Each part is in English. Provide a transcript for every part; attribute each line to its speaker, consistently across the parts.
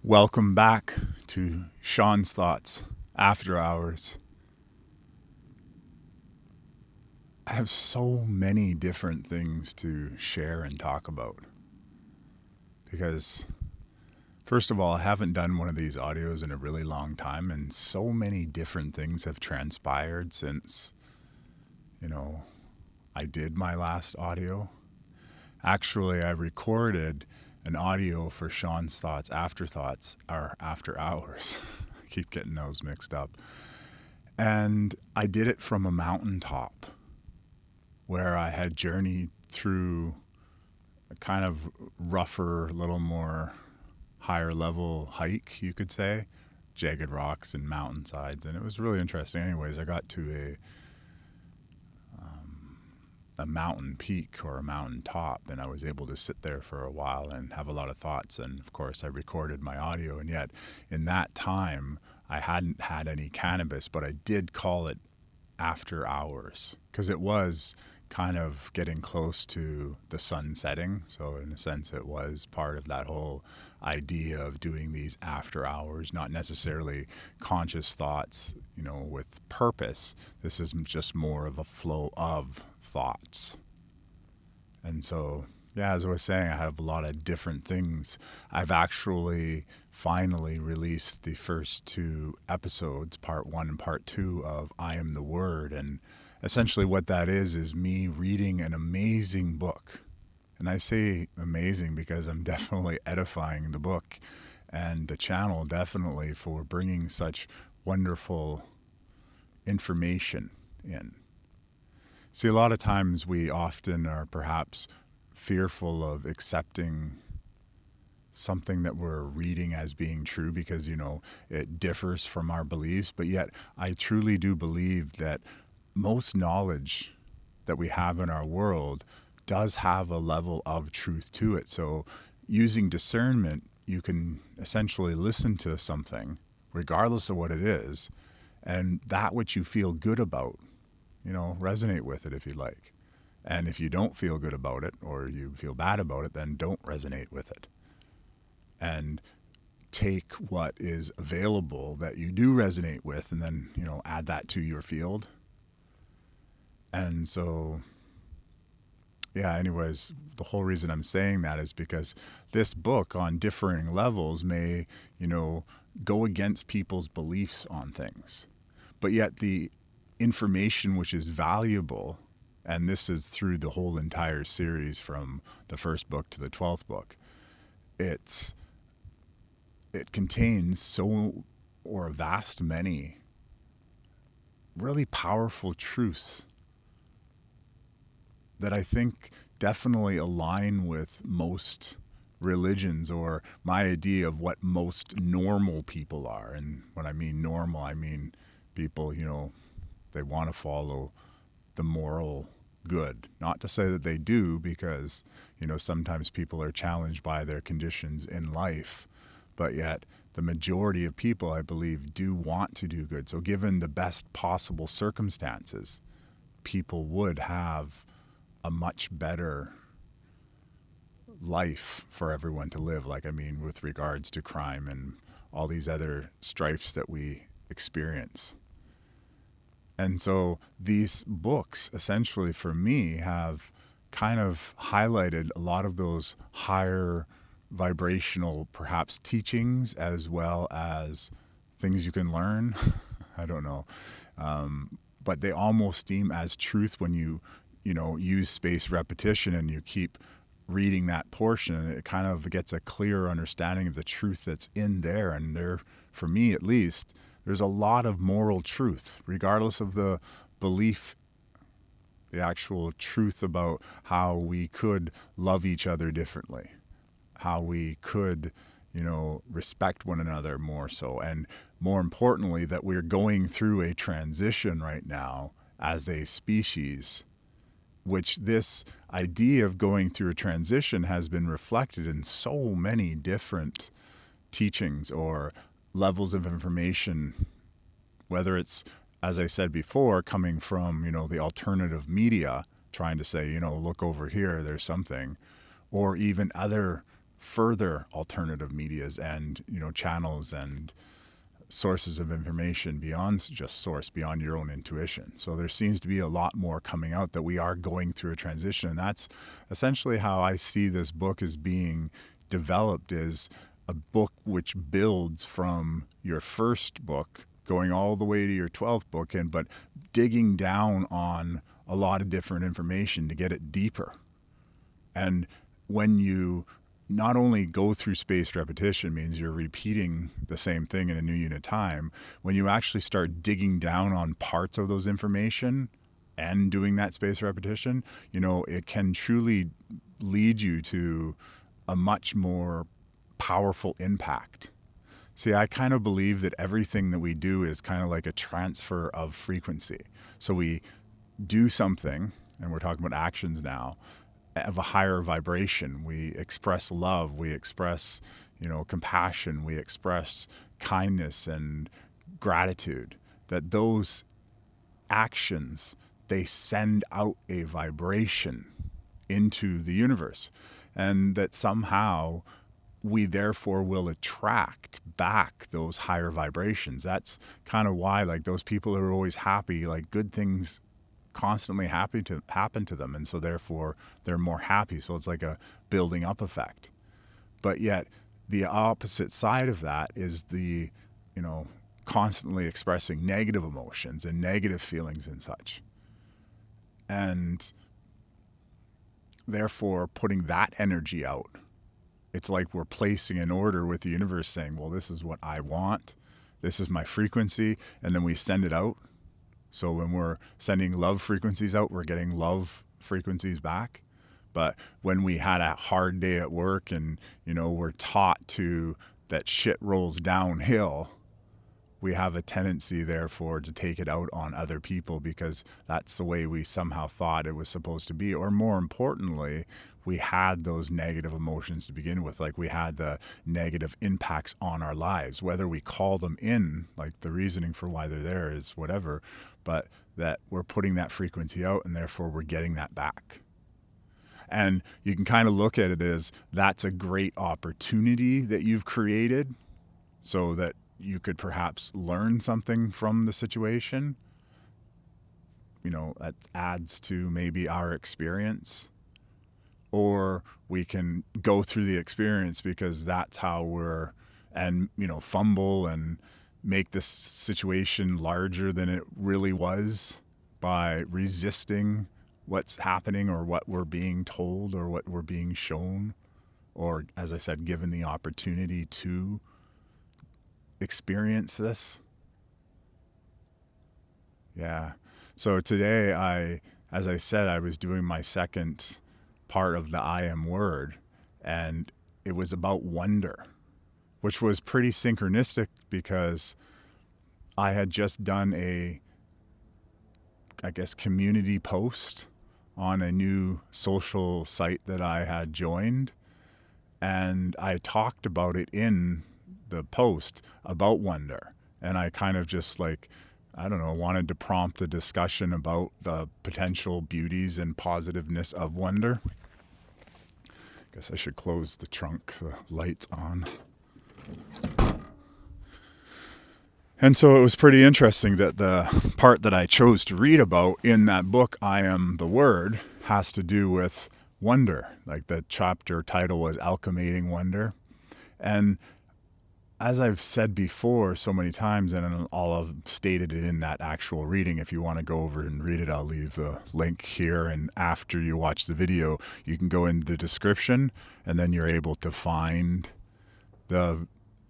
Speaker 1: Welcome back to Shone's Thoughts, After Hours. I have so many different things to share and talk about. Because, first of all, I haven't done one of these audios in a really long time, and so many different things have transpired since, I did my last audio. Actually, I recorded an audio for Shone's Thoughts, Afterthoughts, or After Hours. I keep getting those mixed up. And I did it from a mountaintop where I had journeyed through a kind of rougher, little more higher level hike, you could say, jagged rocks and mountainsides. And it was really interesting. Anyways, I got to a mountain peak or a mountain top, and I was able to sit there for a while and have a lot of thoughts. And of course I recorded my audio, and yet in that time I hadn't had any cannabis, but I did call it After Hours because it was kind of getting close to the sun setting. So in a sense it was part of that whole idea of doing these after hours, not necessarily conscious thoughts, with purpose. This is just more of a flow of thoughts. And so, as I was saying, I have a lot of different things. I've actually finally released the first two episodes, part 1 and part 2 of I Am the Word. And essentially what that is me reading an amazing book. And I say amazing because I'm definitely edifying the book and the channel definitely for bringing such wonderful information in. See, a lot of times we often are perhaps fearful of accepting something that we're reading as being true because, it differs from our beliefs. But yet I truly do believe that most knowledge that we have in our world does have a level of truth to it. So using discernment, you can essentially listen to something, regardless of what it is, and that which you feel good about, resonate with it if you like. And if you don't feel good about it or you feel bad about it, then don't resonate with it. And take what is available that you do resonate with and then, add that to your field. And so, anyways, the whole reason I'm saying that is because this book on differing levels may, go against people's beliefs on things. But yet the information which is valuable, and this is through the whole entire series from the first book to the 12th book, it contains a vast many really powerful truths that I think definitely align with most religions or my idea of what most normal people are. And when I mean normal, I mean people, they want to follow the moral good. Not to say that they do, because, sometimes people are challenged by their conditions in life, but yet the majority of people, I believe, do want to do good. So given the best possible circumstances, people would have a much better life for everyone to live. With regards to crime and all these other strifes that we experience. And so these books, essentially for me, have kind of highlighted a lot of those higher vibrational, perhaps, teachings as well as things you can learn. I don't know. But they almost seem as truth when you use spaced repetition and you keep reading that portion, and it kind of gets a clearer understanding of the truth that's in there. And there, for me at least, there's a lot of moral truth, regardless of the belief, the actual truth about how we could love each other differently, how we could, respect one another more so. And more importantly, that we're going through a transition right now as a species, which this idea of going through a transition has been reflected in so many different teachings or levels of information, whether it's, as I said before, coming from, the alternative media, trying to say, look over here, there's something, or even other further alternative medias and, channels and sources of information beyond just source, beyond your own intuition. So there seems to be a lot more coming out, that we are going through a transition. And that's essentially how I see this book as being developed, is a book which builds from your first book going all the way to your 12th book, but digging down on a lot of different information to get it deeper. And when you not only go through spaced repetition, means you're repeating the same thing in a new unit of time, when you actually start digging down on parts of those information and doing that spaced repetition, it can truly lead you to a much more powerful impact. See, I kind of believe that everything that we do is kind of like a transfer of frequency. So we do something, and we're talking about actions now, of a higher vibration. We express love, we express, compassion, we express kindness and gratitude. That those actions, they send out a vibration into the universe. And that somehow we therefore will attract back those higher vibrations. That's kind of why, like, those people who are always happy, like, good things constantly happy to happen to them, and so therefore they're more happy. So it's like a building up effect. But yet the opposite side of that is the constantly expressing negative emotions and negative feelings and such, and therefore putting that energy out. It's like we're placing an order with the universe, saying, well, this is what I want, this is my frequency, and then we send it out. So when we're sending love frequencies out, we're getting love frequencies back. But when we had a hard day at work and, we're taught that shit rolls downhill, we have a tendency, therefore, to take it out on other people because that's the way we somehow thought it was supposed to be. Or more importantly, we had those negative emotions to begin with. Like, we had the negative impacts on our lives, whether we call them in, like the reasoning for why they're there is whatever, but that we're putting that frequency out and therefore we're getting that back. And you can kind of look at it as that's a great opportunity that you've created so that you could perhaps learn something from the situation. That adds to maybe our experience. Or we can go through the experience because that's how we're, and, fumble and make this situation larger than it really was by resisting what's happening or what we're being told or what we're being shown, or, as I said, given the opportunity to experience this. Yeah. So today as I said, I was doing my second part of the I am word, and it was about wonder, which was pretty synchronistic because I had just done a, community post on a new social site that I had joined, and I talked about it in the post about wonder. And I kind of just wanted to prompt a discussion about the potential beauties and positiveness of wonder. Guess I should close the trunk, the light's on. And so it was pretty interesting that the part that I chose to read about in that book, I Am the Word, has to do with wonder. Like, the chapter title was Alchemating Wonder. And as I've said before so many times, and I'll have stated it in that actual reading, if you want to go over and read it, I'll leave a link here. And after you watch the video, you can go in the description, and then you're able to find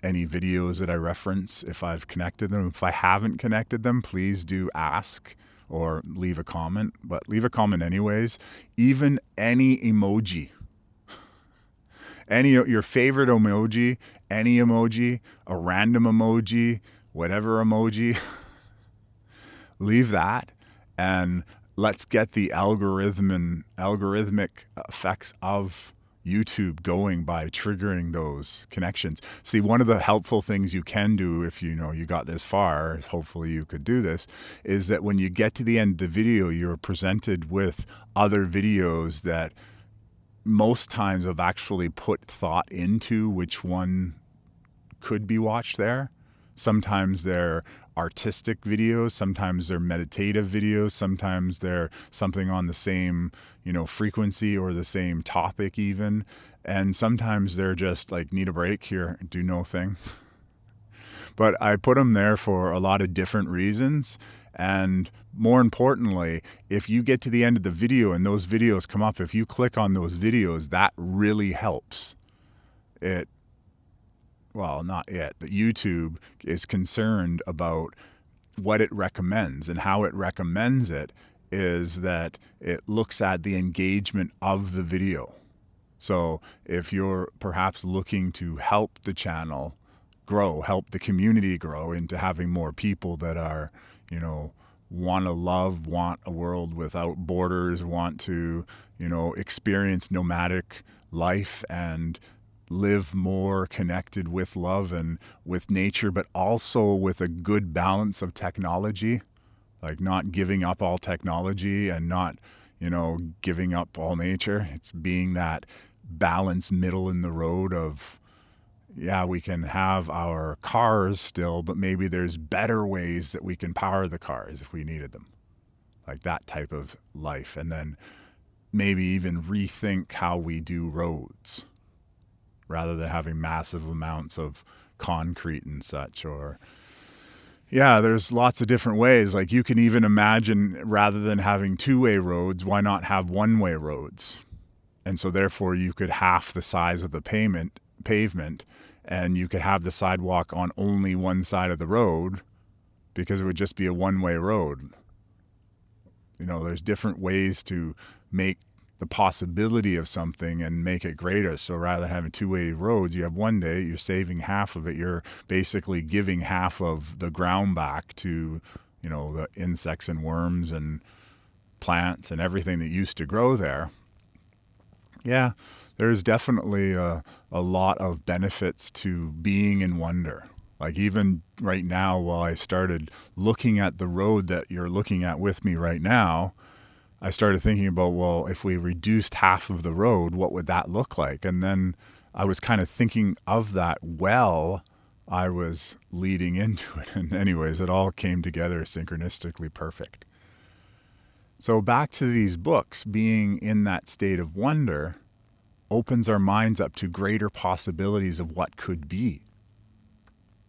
Speaker 1: any videos that I reference if I've connected them. If I haven't connected them, please do ask or leave a comment. But leave a comment anyways. Even any emoji. Your favorite emoji, any emoji, a random emoji, whatever emoji, leave that, and let's get the algorithmic effects of YouTube going by triggering those connections. See, one of the helpful things you can do if you got this far, hopefully you could do this, is that when you get to the end of the video, you're presented with other videos that most times I've actually put thought into which one could be watched there. Sometimes they're artistic videos, sometimes they're meditative videos, sometimes they're something on the same, frequency or the same topic even. And sometimes they're just like, need a break here, do no thing. But I put them there for a lot of different reasons. And more importantly, if you get to the end of the video and those videos come up, if you click on those videos, that really helps. But YouTube is concerned about what it recommends, and how it recommends it is that it looks at the engagement of the video. So if you're perhaps looking to help the channel grow, help the community grow into having more people that are, want to love, want a world without borders, want to, experience nomadic life and live more connected with love and with nature, but also with a good balance of technology, like not giving up all technology and not, giving up all nature. It's being that balanced middle in the road of, we can have our cars still, but maybe there's better ways that we can power the cars if we needed them. Like that type of life. And then maybe even rethink how we do roads rather than having massive amounts of concrete and such. Or, there's lots of different ways. Like you can even imagine, rather than having two-way roads, why not have one-way roads? And so therefore you could half the size of the pavement, and you could have the sidewalk on only one side of the road because it would just be a one-way road. There's different ways to make the possibility of something and make it greater. So rather than having two-way roads, you have one day, you're saving half of it. You're basically giving half of the ground back to, the insects and worms and plants and everything that used to grow there. Yeah, there's definitely a lot of benefits to being in wonder. Like even right now, while I started looking at the road that you're looking at with me right now, I started thinking about, well, if we reduced half of the road, what would that look like? And then I was kind of thinking of that while I was leading into it. And anyways, it all came together synchronistically perfect. So back to these books, being in that state of wonder opens our minds up to greater possibilities of what could be.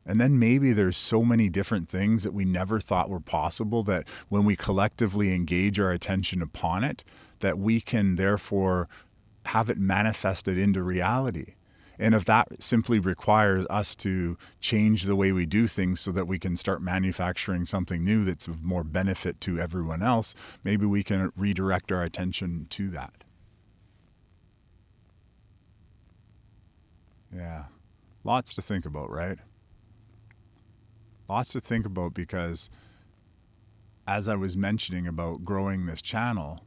Speaker 1: And then maybe there's so many different things that we never thought were possible that when we collectively engage our attention upon it, that we can therefore have it manifested into reality. And if that simply requires us to change the way we do things so that we can start manufacturing something new that's of more benefit to everyone else, maybe we can redirect our attention to that. Yeah, lots to think about, right? Lots to think about, because as I was mentioning about growing this channel,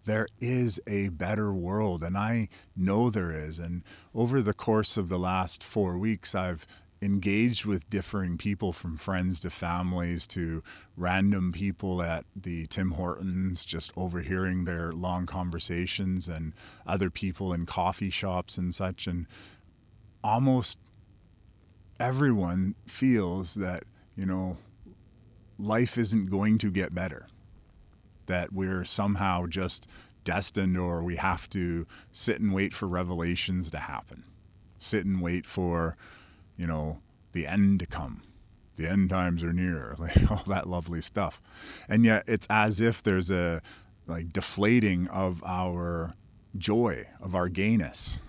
Speaker 1: there is a better world, and I know there is. And over the course of the last 4 weeks, I've engaged with differing people, from friends to families to random people at the Tim Hortons, just overhearing their long conversations, and other people in coffee shops and such. And almost everyone feels that, life isn't going to get better, that we're somehow just destined, or we have to sit and wait for revelations to happen, sit and wait for, the end to come. The end times are near, like all that lovely stuff. And yet it's as if there's a deflating of our joy, of our gayness.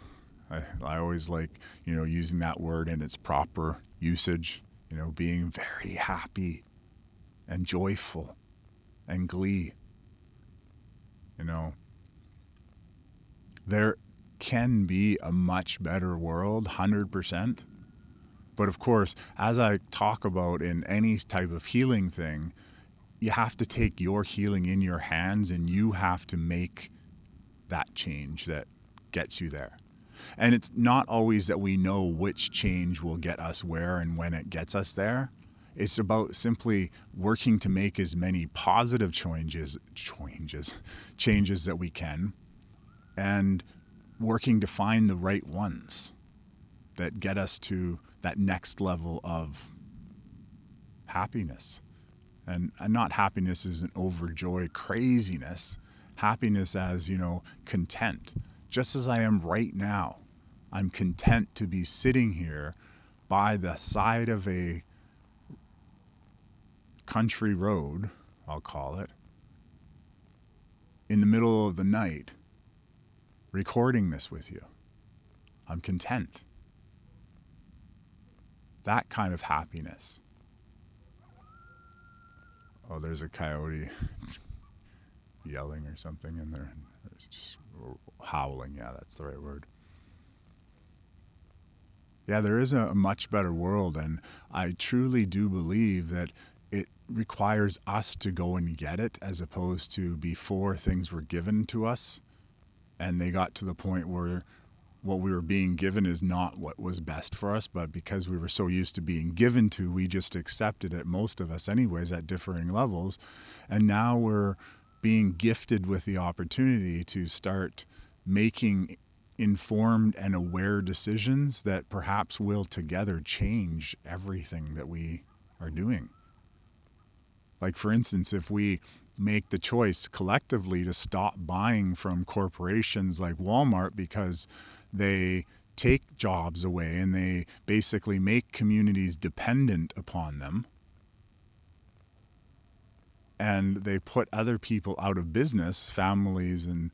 Speaker 1: I always like, using that word in its proper usage, being very happy and joyful and glee. There can be a much better world, 100%. But of course, as I talk about in any type of healing thing, you have to take your healing in your hands, and you have to make that change that gets you there. And it's not always that we know which change will get us where and when it gets us there. It's about simply working to make as many positive changes that we can, and working to find the right ones that get us to that next level of happiness. And not happiness as an overjoy craziness, happiness as, content. Just as I am right now, I'm content to be sitting here by the side of a country road, I'll call it, in the middle of the night, recording this with you. I'm content. That kind of happiness. Oh, there's a coyote yelling or something in there. Just howling, yeah, that's the right word. Yeah, there is a much better world, and I truly do believe that it requires us to go and get it, as opposed to before things were given to us and they got to the point where what we were being given is not what was best for us, but because we were so used to being given to, we just accepted it, most of us anyways, at differing levels. And now we're being gifted with the opportunity to start making informed and aware decisions that perhaps will together change everything that we are doing. Like, for instance, if we make the choice collectively to stop buying from corporations like Walmart because they take jobs away and they basically make communities dependent upon them, and they put other people out of business, families and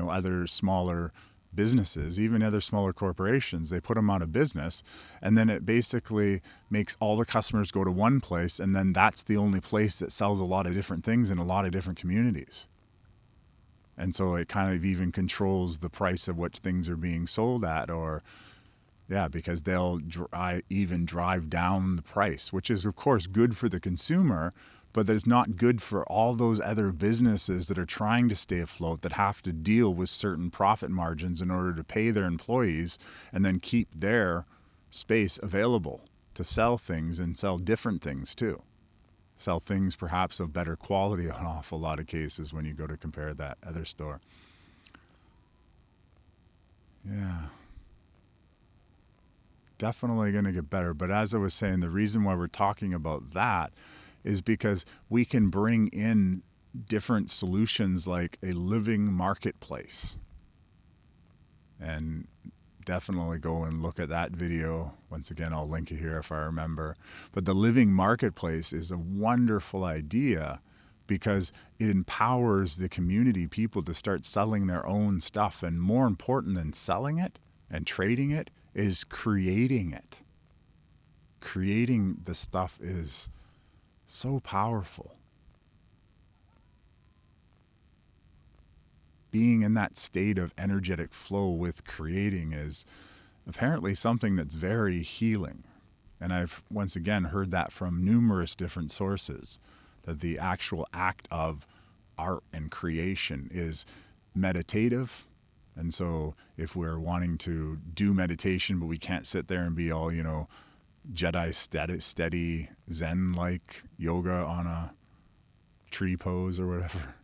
Speaker 1: other smaller businesses, even other smaller corporations, they put them out of business, and then it basically makes all the customers go to one place, and then that's the only place that sells a lot of different things in a lot of different communities. And so it kind of even controls the price of what things are being sold at, or because they'll even drive down the price, which is of course good for the consumer, but that's not good for all those other businesses that are trying to stay afloat, that have to deal with certain profit margins in order to pay their employees and then keep their space available to sell things, and sell different things too. Sell things perhaps of better quality in an awful lot of cases when you go to compare that other store. Yeah. Definitely going to get better. But as I was saying, the reason why we're talking about that is because we can bring in different solutions like a living marketplace. And definitely go and look at that video. Once again, I'll link it here if I remember. But the living marketplace is a wonderful idea because it empowers the community people to start selling their own stuff. And more important than selling it and trading it is creating it. Creating the stuff is so powerful. Being in that state of energetic flow with creating is apparently something that's very healing. And I've once again heard that from numerous different sources, that the actual act of art and creation is meditative. And so if we're wanting to do meditation, but we can't sit there and be all, Jedi steady Zen-like yoga on a tree pose or whatever.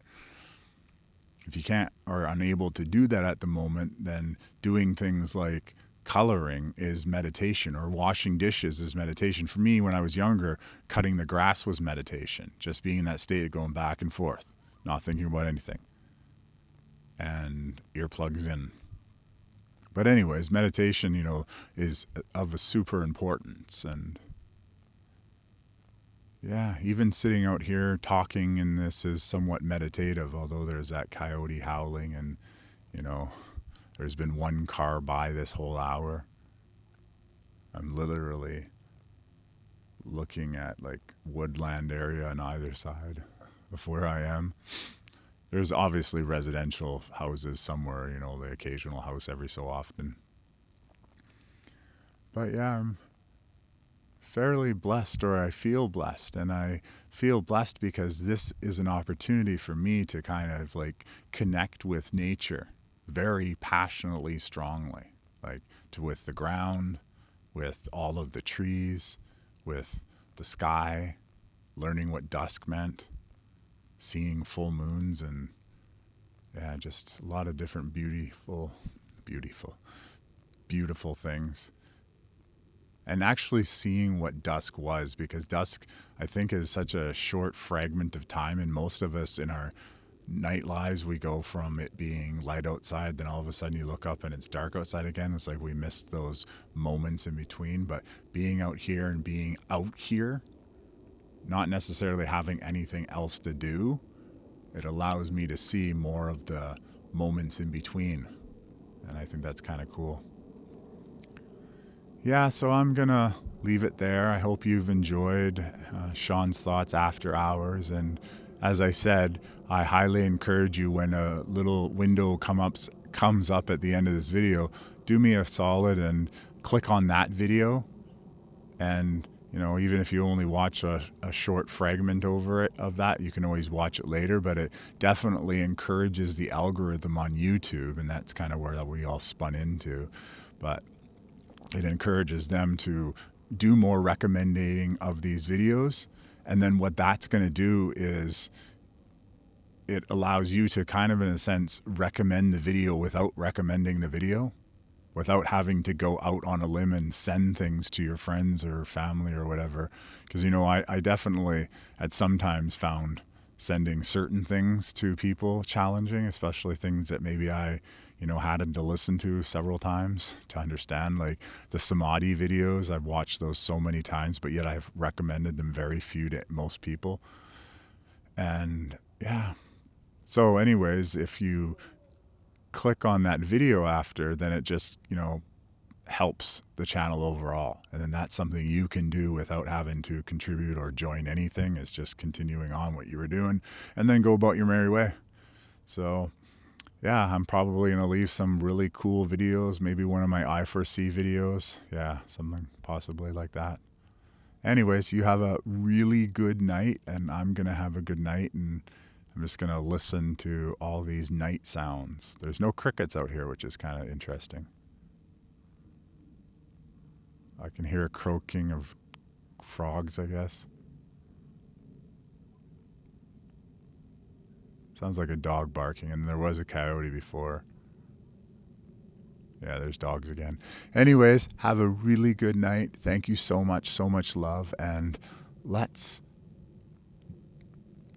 Speaker 1: If you can't or are unable to do that at the moment, then doing things like coloring is meditation, or washing dishes is meditation. For me, when I was younger, cutting the grass was meditation. Just being in that state of going back and forth, not thinking about anything. And earplugs in. But anyways, meditation, is of a super importance. And even sitting out here talking in this is somewhat meditative, although there's that coyote howling and, there's been one car by this whole hour. I'm literally looking at like woodland area on either side of where I am. There's obviously residential houses somewhere, the occasional house every so often. But I'm fairly blessed, or I feel blessed. And I feel blessed because this is an opportunity for me to kind of like connect with nature very passionately, strongly, with the ground, with all of the trees, with the sky, learning what dusk meant, seeing full moons, and yeah, just a lot of different beautiful things. And actually seeing what dusk was, because dusk, I think, is such a short fragment of time. And most of us in our night lives, we go from it being light outside, then all of a sudden you look up and it's dark outside again. It's like we missed those moments in between. But being out here and being out here, not necessarily having anything else to do, it allows me to see more of the moments in between. And I think that's kind of cool. Yeah, so I'm going to leave it there. I hope you've enjoyed Shone's thoughts after hours. And as I said, I highly encourage you, when a little window comes up at the end of this video, do me a solid and click on that video. And, you know, even if you only watch a short fragment over it of that, you can always watch it later. But it definitely encourages the algorithm on YouTube, and that's kind of where we all spun into. But it encourages them to do more recommending of these videos. And then what that's going to do is it allows you to kind of, in a sense, recommend the video without recommending the video, without having to go out on a limb and send things to your friends or family or whatever. Because, you know, I definitely at sometimes found sending certain things to people challenging, especially things that maybe I, you know, had to listen to several times to understand. Like the Samadhi videos, I've watched those so many times, but yet I've recommended them very few to most people. And yeah. So anyways, if you click on that video after, then it just, you know, helps the channel overall. And then that's something you can do without having to contribute or join anything. It's just continuing on what you were doing and then go about your merry way. So yeah, I'm probably going to leave some really cool videos, maybe one of my I4C videos. Yeah, something possibly like that. Anyways, you have a really good night, and I'm going to have a good night, and I'm just going to listen to all these night sounds. There's no crickets out here, which is kind of interesting. I can hear a croaking of frogs, I guess. Sounds like a dog barking, and there was a coyote before. Yeah, there's dogs again. Anyways, have a really good night. Thank you so much love, and let's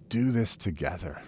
Speaker 1: do this together.